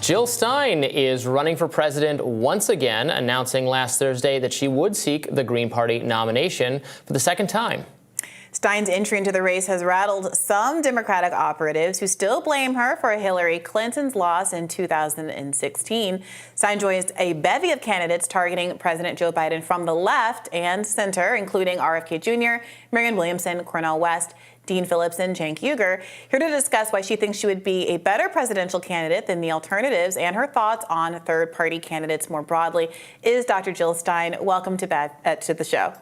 Jill Stein is running for president once again, announcing last Thursday that she would seek the Green Party nomination for the second time. Stein's entry into the race has rattled some Democratic operatives who still blame her for Hillary Clinton's loss in 2016. Stein joins a bevy of candidates targeting President Joe Biden from the left and center, including RFK Jr., Marianne Williamson, Cornel West, Dean Phillips, and Cenk Uygur. Here to discuss why she thinks she would be a better presidential candidate than the alternatives and her thoughts on third-party candidates more broadly is Dr. Jill Stein. Welcome to the show.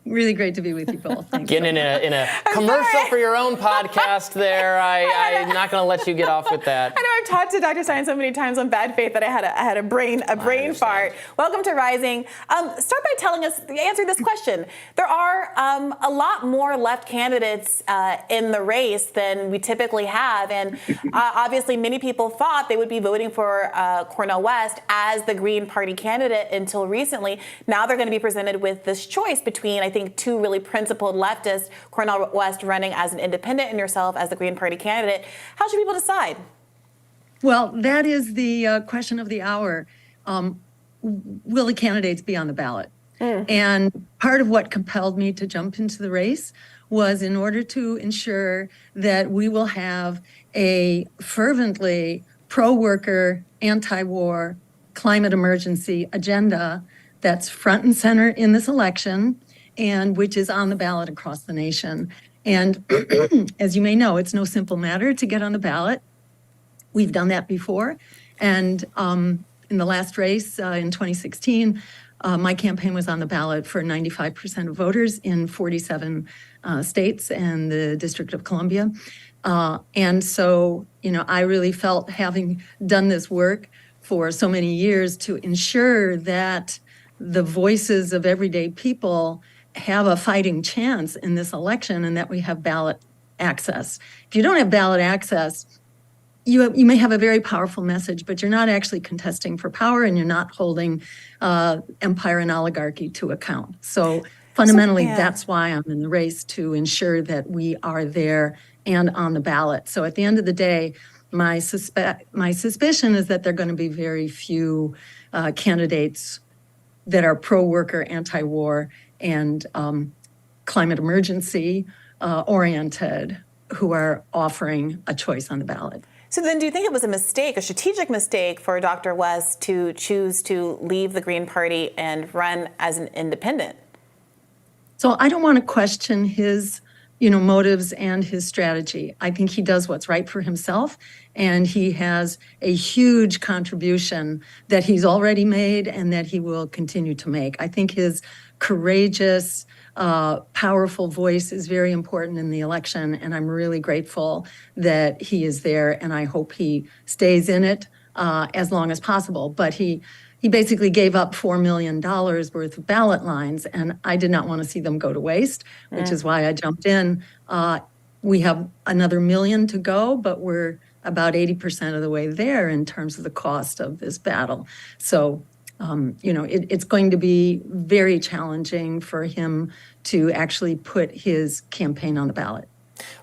Really great to be with you both. Thanks. Getting in a commercial for your own podcast there. I'm not going to let you get off with that. I know I've talked to Dr. Stein so many times on bad faith that I had a brain fart. Welcome to Rising. Start by telling us, answer this question. There are a lot more left candidates in the race than we typically have, and obviously many people thought they would be voting for Cornel West as the Green Party candidate until recently. Now they're going to be presented with this choice between, I think, two really principled leftists, Cornel West running as an independent and yourself as the Green Party candidate. How should people decide? Well, that is the question of the hour. Will the candidates be on the ballot? And part of what compelled me to jump into the race was in order to ensure that we will have a fervently pro-worker, anti-war, climate emergency agenda that's front and center in this election, and which is on the ballot across the nation. And as you may know, it's no simple matter to get on the ballot. We've done that before. And in the last race in 2016, my campaign was on the ballot for 95% of voters in 47 states and the District of Columbia. And so, I really felt, having done this work for so many years, to ensure that the voices of everyday people have a fighting chance in this election and that we have ballot access. If you don't have ballot access, you may have a very powerful message, but you're not actually contesting for power and you're not holding empire and oligarchy to account. So fundamentally, that's why I'm in the race, to ensure that we are there and on the ballot. So at the end of the day, my suspicion is that there are going to be very few candidates that are pro-worker, anti-war, and climate emergency oriented who are offering a choice on the ballot. So then do you think it was a mistake, a strategic mistake for Dr. West to choose to leave the Green Party and run as an independent? So I don't want to question his motives and his strategy. I think he does what's right for himself, and he has a huge contribution that he's already made and that he will continue to make. I think his courageous, powerful voice is very important in the election, and I'm really grateful that he is there, and I hope he stays in it as long as possible. But he basically gave up $4 million worth of ballot lines, and I did not want to see them go to waste, which is why I jumped in. We have another $1 million to go, but we're about 80% of the way there in terms of the cost of this battle. So, it's going to be very challenging for him to actually put his campaign on the ballot.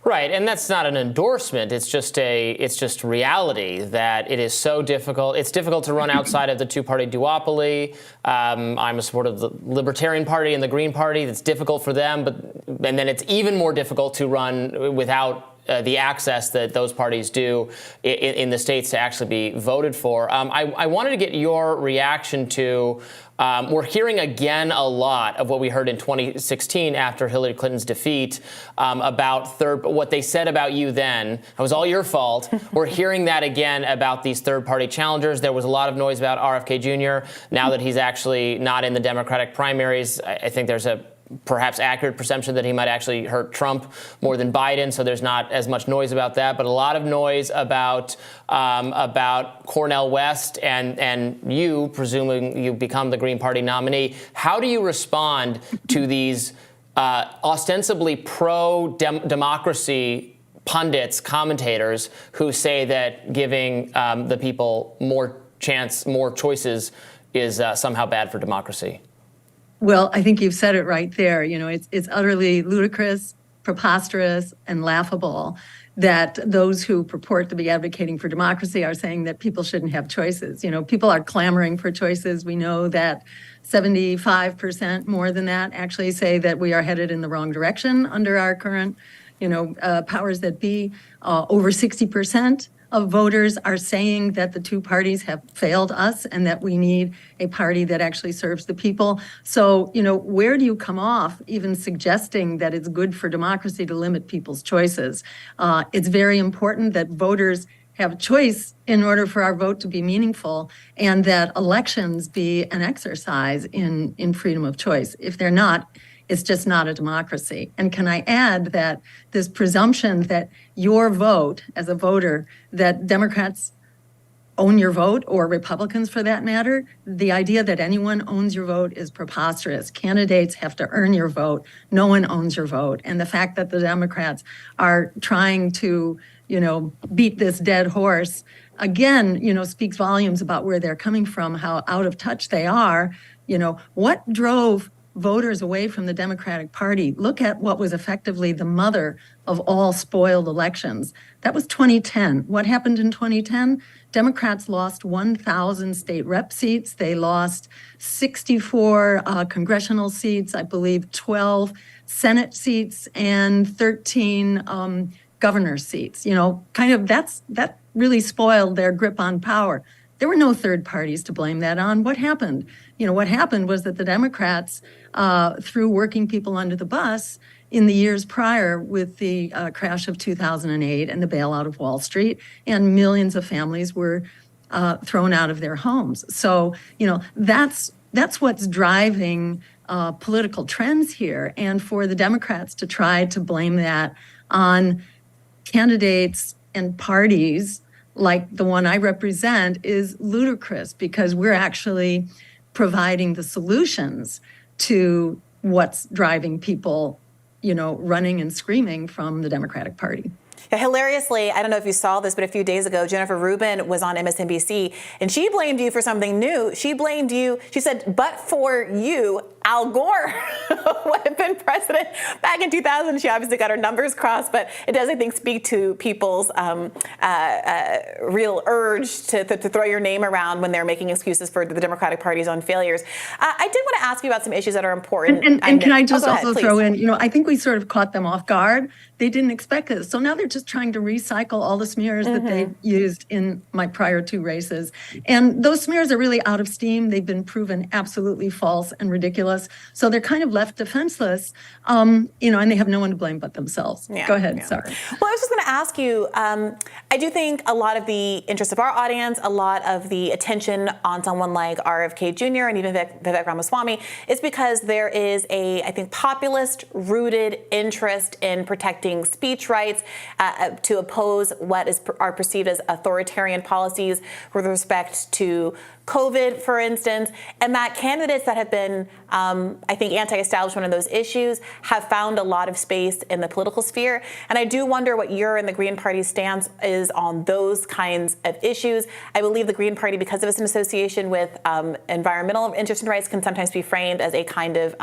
Right, and that's not an endorsement. It's just reality that it is so difficult. It's difficult to run outside of the two-party duopoly. I'm a supporter of the Libertarian Party and the Green Party. It's difficult for them, and then it's even more difficult to run without the access that those parties do in the states to actually be voted for. I wanted to get your reaction to, we're hearing again a lot of what we heard in 2016 after Hillary Clinton's defeat about what they said about you then. It was all your fault. We're hearing that again about these third-party challengers. There was a lot of noise about RFK Jr. Now that he's actually not in the Democratic primaries, I think there's a perhaps accurate perception that he might actually hurt Trump more than Biden, so there's not as much noise about that, but a lot of noise about Cornel West and you, presuming you become the Green Party nominee. How do you respond to these ostensibly pro-democracy pundits, commentators, who say that giving the people more choices is somehow bad for democracy? Well, I think you've said it right there. It's utterly ludicrous, preposterous and laughable that those who purport to be advocating for democracy are saying that people shouldn't have choices. People are clamoring for choices. We know that 75%, more than that, actually say that we are headed in the wrong direction under our current, powers that be. Over 60% of voters are saying that the two parties have failed us and that we need a party that actually serves the people. So, where do you come off even suggesting that it's good for democracy to limit people's choices? It's very important that voters have choice in order for our vote to be meaningful, and that elections be an exercise in freedom of choice. If they're not, it's just not a democracy. And can I add that this presumption that your vote as a voter, that Democrats own your vote, or Republicans for that matter, the idea that anyone owns your vote is preposterous. Candidates have to earn your vote. No one owns your vote. And the fact that the Democrats are trying to, beat this dead horse, again, speaks volumes about where they're coming from, how out of touch they are. What drove voters away from the Democratic Party? Look at what was effectively the mother of all spoiled elections. That was 2010. What happened in 2010? Democrats lost 1,000 state rep seats. They lost 64 congressional seats, I believe 12 Senate seats, and 13 governor seats. That really spoiled their grip on power. There were no third parties to blame that on. What happened? What happened was that the Democrats threw working people under the bus in the years prior with the crash of 2008 and the bailout of Wall Street, and millions of families were thrown out of their homes. So, that's what's driving political trends here. And for the Democrats to try to blame that on candidates and parties like the one I represent is ludicrous, because we're actually providing the solutions to what's driving people, running and screaming from the Democratic Party. Yeah, hilariously, I don't know if you saw this, but a few days ago, Jennifer Rubin was on MSNBC, and she blamed you for something new. She blamed you. She said, but for you, Al Gore would have been president back in 2000. She obviously got her numbers crossed, but it does, I think, speak to people's real urge to throw your name around when they're making excuses for the Democratic Party's own failures. I did want to ask you about some issues that are important. And can I just ahead, also throw in, I think we sort of caught them off guard. They didn't expect this. So now they're just trying to recycle all the smears that they used in my prior two races. And those smears are really out of steam. They've been proven absolutely false and ridiculous. So they're kind of left defenseless, and they have no one to blame but themselves. Yeah, go ahead, sorry. Well, I was just going to ask you, I do think a lot of the interest of our audience, a lot of the attention on someone like RFK Jr. and even Vivek Ramaswamy is because there is I think, populist-rooted interest in protecting speech rights to oppose what are perceived as authoritarian policies with respect to COVID, for instance, and that candidates that have been, I think, anti-establishment on those issues have found a lot of space in the political sphere. And I do wonder what your and the Green Party's stance is on those kinds of issues. I believe the Green Party, because of its association with environmental interests and rights, can sometimes be framed as a kind of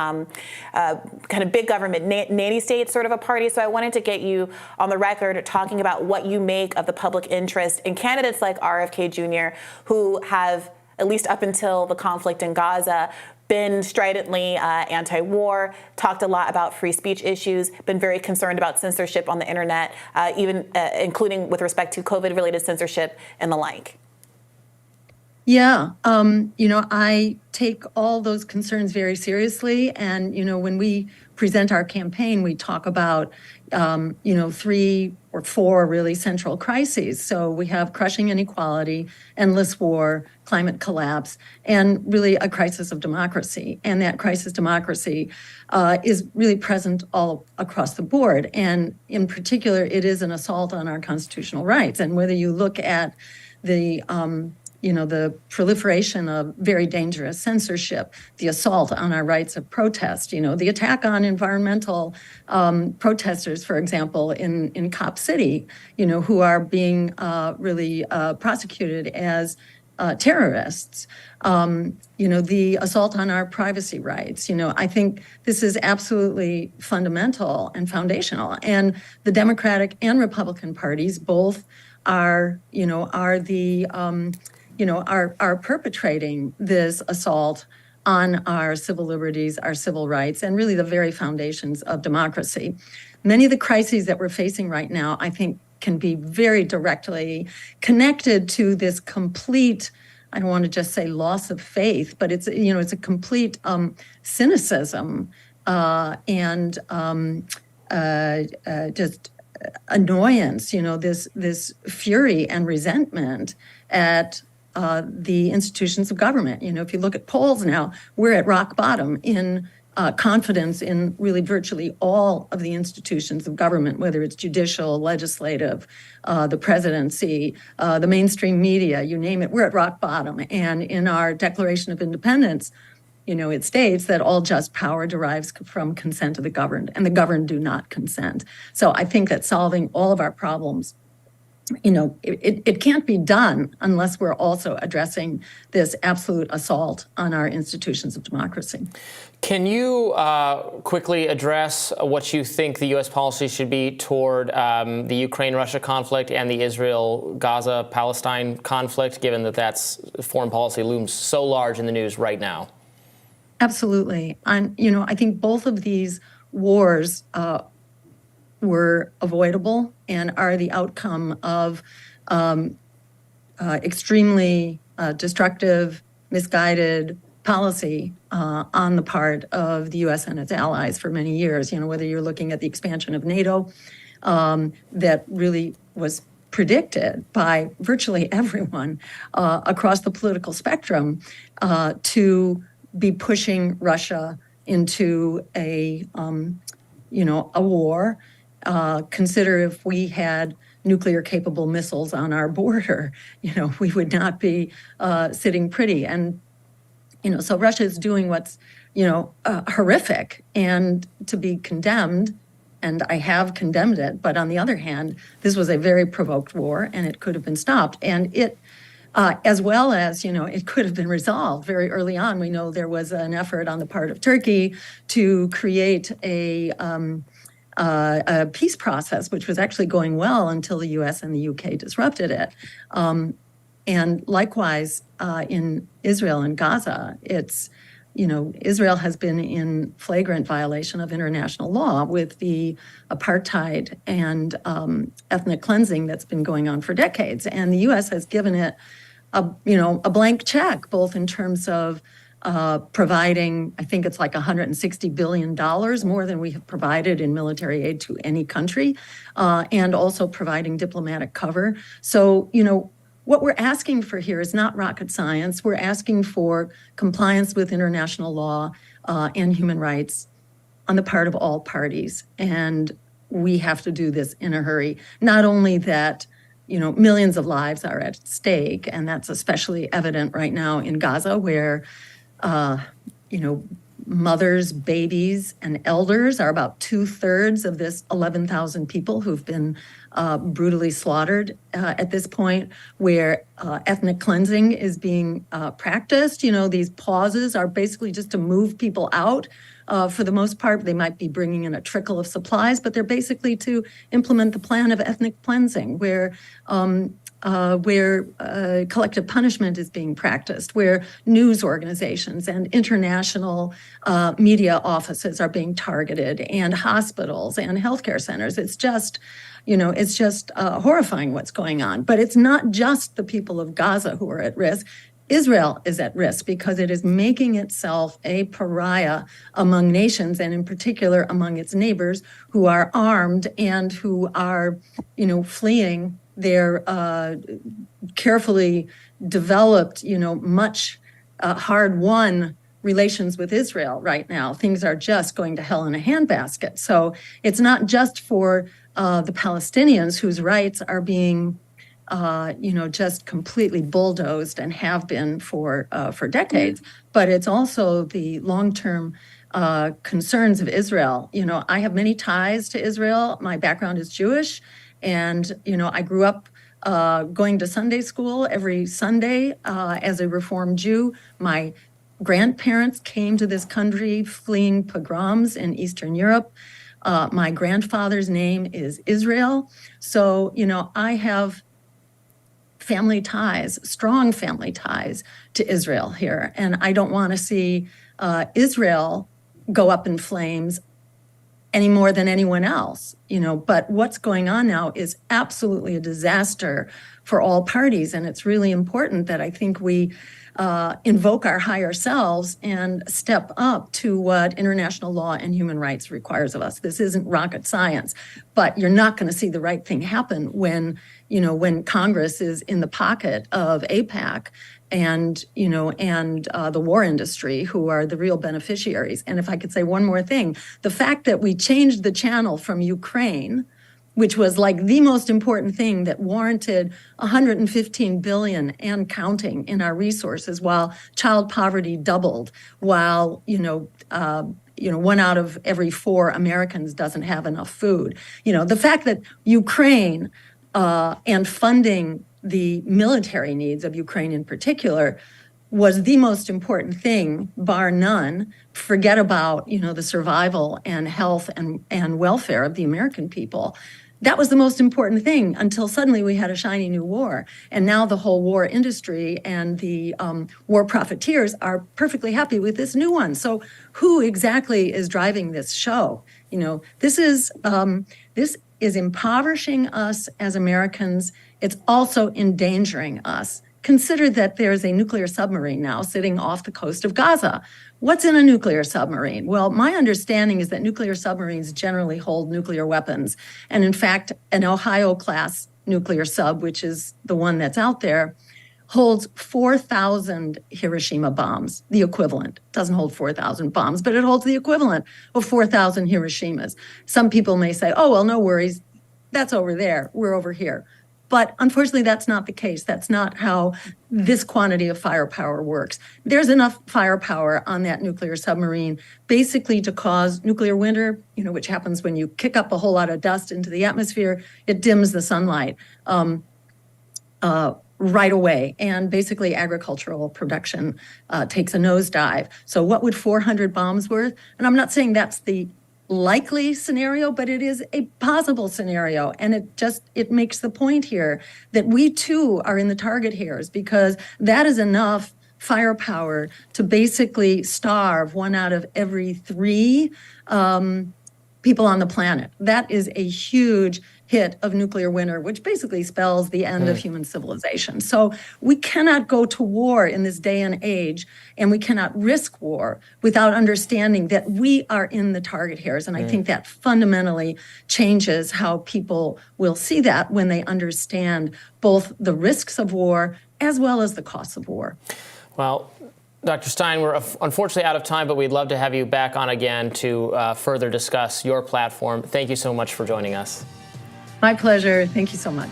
big government nanny state sort of a party. So I wanted to get you on the record talking about what you make of the public interest in candidates like RFK Jr., who have, at least up until the conflict in Gaza, been stridently anti-war, talked a lot about free speech issues, been very concerned about censorship on the internet, even including with respect to COVID-related censorship and the like. Yeah, I take all those concerns very seriously. And, when we present our campaign, we talk about, 3 or 4 really central crises. So we have crushing inequality, endless war, climate collapse, and really a crisis of democracy. And that crisis democracy is really present all across the board. And in particular, it is an assault on our constitutional rights. And whether you look at the proliferation of very dangerous censorship, the assault on our rights of protest, the attack on environmental protesters, for example, in Cop City, who are being really prosecuted as terrorists. The assault on our privacy rights. I think this is absolutely fundamental and foundational. And the Democratic and Republican parties both are perpetrating this assault on our civil liberties, our civil rights, and really the very foundations of democracy. Many of the crises that we're facing right now, I think, can be very directly connected to this complete, I don't want to just say loss of faith, but it's a complete cynicism and just annoyance, this fury and resentment at the institutions of government. If you look at polls now, we're at rock bottom in confidence in really virtually all of the institutions of government, whether it's judicial, legislative, the presidency, the mainstream media, you name it, we're at rock bottom. And in our Declaration of Independence, it states that all just power derives from consent of the governed, and the governed do not consent. So I think that solving all of our problems, it can't be done unless we're also addressing this absolute assault on our institutions of democracy. Can you quickly address what you think the U.S. policy should be toward the Ukraine-Russia conflict and the Israel-Gaza-Palestine conflict, given that that's foreign policy looms so large in the news right now? Absolutely. And, I think both of these wars were avoidable and are the outcome of extremely destructive, misguided policy on the part of the U.S. and its allies for many years. Whether you're looking at the expansion of NATO, that really was predicted by virtually everyone across the political spectrum to be pushing Russia into a war. Consider if we had nuclear-capable missiles on our border, we would not be sitting pretty. And, so Russia is doing what's, horrific and to be condemned, and I have condemned it. But on the other hand, this was a very provoked war, and it could have been stopped. And it, as well as, it could have been resolved very early on. We know there was an effort on the part of Turkey to create a peace process, which was actually going well until the U.S. and the U.K. disrupted it. And likewise, in Israel and Gaza, it's, Israel has been in flagrant violation of international law with the apartheid and ethnic cleansing that's been going on for decades. And the U.S. has given it a blank check, both in terms of providing, I think it's like $160 billion more than we have provided in military aid to any country, and also providing diplomatic cover. So, what we're asking for here is not rocket science. We're asking for compliance with international law and human rights on the part of all parties. And we have to do this in a hurry. Not only that, millions of lives are at stake, and that's especially evident right now in Gaza, where mothers, babies, and elders are about 2/3 of this 11,000 people who've been brutally slaughtered at this point, where ethnic cleansing is being practiced. These pauses are basically just to move people out. For the most part, they might be bringing in a trickle of supplies, but they're basically to implement the plan of ethnic cleansing, where collective punishment is being practiced, where news organizations and international media offices are being targeted, and hospitals and healthcare centers. It's just, horrifying what's going on. But it's not just the people of Gaza who are at risk. Israel is at risk because it is making itself a pariah among nations, and in particular among its neighbors who are armed and who are, fleeing their carefully developed, much hard-won relations with Israel right now. Things are just going to hell in a handbasket. So it's not just for the Palestinians whose rights are being just completely bulldozed and have been for decades, but it's also the long-term concerns of Israel. I have many ties to Israel. My background is Jewish, and I grew up going to Sunday school every Sunday as a Reformed Jew. My grandparents came to this country fleeing pogroms in Eastern Europe. My grandfather's name is Israel. So, I have family ties, strong family ties to Israel here. And I don't want to see Israel go up in flames any more than anyone else, but what's going on now is absolutely a disaster for all parties. And it's really important that I think we invoke our higher selves and step up to what international law and human rights requires of us. This isn't rocket science, but you're not going to see the right thing happen when Congress is in the pocket of AIPAC and the war industry, who are the real beneficiaries. And if I could say one more thing, the fact that we changed the channel from Ukraine, which was like the most important thing that warranted 115 billion and counting in our resources, while child poverty doubled, while 1 out of every 4 Americans doesn't have enough food. The fact that Ukraine and funding the military needs of Ukraine in particular was the most important thing, bar none. Forget about, the survival and health and welfare of the American people. That was the most important thing until suddenly we had a shiny new war. And now the whole war industry and the war profiteers are perfectly happy with this new one. So who exactly is driving this show? This is impoverishing us as Americans. It's also endangering us. Consider that there's a nuclear submarine now sitting off the coast of Gaza. What's in a nuclear submarine? Well, my understanding is that nuclear submarines generally hold nuclear weapons. And in fact, an Ohio-class nuclear sub, which is the one that's out there, holds 4,000 Hiroshima bombs, the equivalent. It doesn't hold 4,000 bombs, but it holds the equivalent of 4,000 Hiroshimas. Some people may say, oh, well, no worries. That's over there. We're over here. But unfortunately, that's not the case. That's not how this quantity of firepower works. There's enough firepower on that nuclear submarine basically to cause nuclear winter, which happens when you kick up a whole lot of dust into the atmosphere. It dims the sunlight right away. And basically agricultural production takes a nosedive. So what would 400 bombs worth? And I'm not saying that's the likely scenario, but it is a possible scenario. And it makes the point here that we too are in the target hairs, because that is enough firepower to basically starve 1 out of every 3 people on the planet. That is a huge hit of nuclear winter, which basically spells the end of human civilization. So we cannot go to war in this day and age, and we cannot risk war without understanding that we are in the target hairs. And I think that fundamentally changes how people will see that when they understand both the risks of war as well as the costs of war. Well, Dr. Stein, we're unfortunately out of time, but we'd love to have you back on again to further discuss your platform. Thank you so much for joining us. My pleasure. Thank you so much.